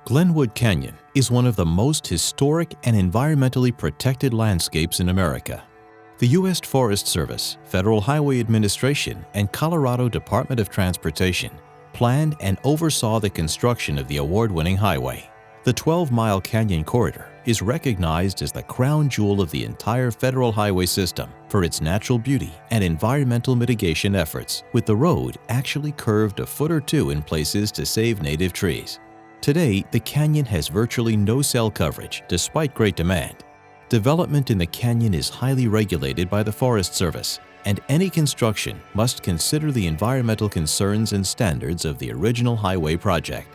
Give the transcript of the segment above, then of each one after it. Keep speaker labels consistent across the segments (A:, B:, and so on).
A: Glenwood Canyon is one of the most historic and environmentally protected landscapes in America. The U.S. Forest Service, Federal Highway Administration, and Colorado Department of Transportation planned and oversaw the construction of the award-winning highway. The 12-mile canyon corridor is recognized as the crown jewel of the entire federal highway system for its natural beauty and environmental mitigation efforts, with the road actually curved a foot or two in places to save native trees. Today, the canyon has virtually no cell coverage despite great demand. Development in the canyon is highly regulated by the Forest Service, and any construction must consider the environmental concerns and standards of the original highway project.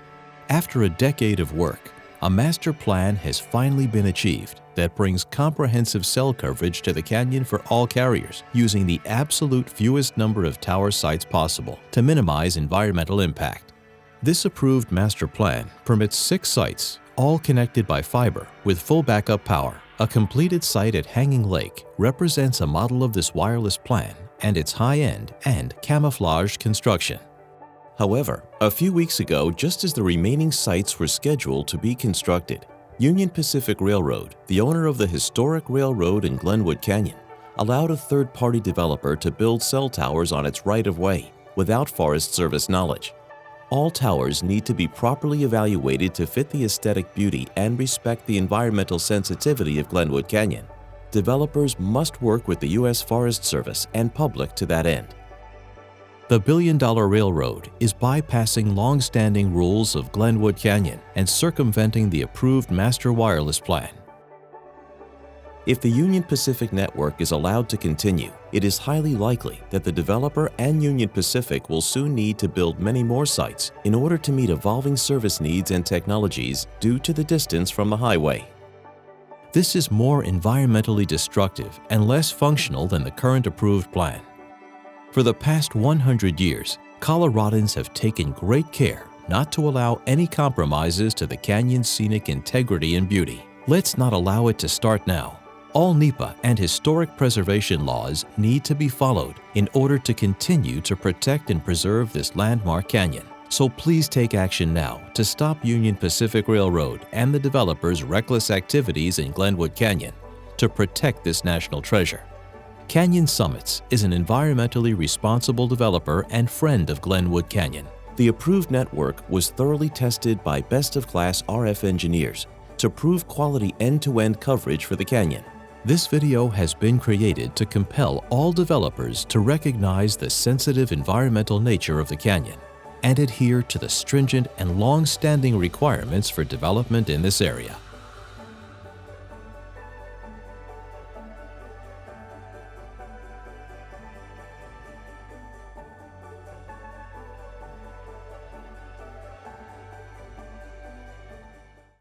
A: After a decade of work, a master plan has finally been achieved that brings comprehensive cell coverage to the canyon for all carriers, using the absolute fewest number of tower sites possible to minimize environmental impact. This approved master plan permits 6 sites, all connected by fiber with full backup power. A completed site at Hanging Lake represents a model of this wireless plan and its high-end and camouflaged construction. However, a few weeks ago, just as the remaining sites were scheduled to be constructed, Union Pacific Railroad, the owner of the historic railroad in Glenwood Canyon, allowed a third-party developer to build cell towers on its right-of-way without Forest Service knowledge. All towers need to be properly evaluated to fit the aesthetic beauty and respect the environmental sensitivity of Glenwood Canyon. Developers must work with the U.S. Forest Service and public to that end. The billion-dollar railroad is bypassing long-standing rules of Glenwood Canyon and circumventing the approved master wireless plan. If the Union Pacific network is allowed to continue, it is highly likely that the developer and Union Pacific will soon need to build many more sites in order to meet evolving service needs and technologies due to the distance from the highway. This is more environmentally destructive and less functional than the current approved plan. For the past 100 years, Coloradans have taken great care not to allow any compromises to the canyon's scenic integrity and beauty. Let's not allow it to start now. All NEPA and historic preservation laws need to be followed in order to continue to protect and preserve this landmark canyon. So please take action now to stop Union Pacific Railroad and the developers' reckless activities in Glenwood Canyon to protect this national treasure. Canyon Summits is an environmentally responsible developer and friend of Glenwood Canyon. The approved network was thoroughly tested by best-of-class RF engineers to prove quality end-to-end coverage for the canyon. This video has been created to compel all developers to recognize the sensitive environmental nature of the canyon and adhere to the stringent and long-standing requirements for development in this area.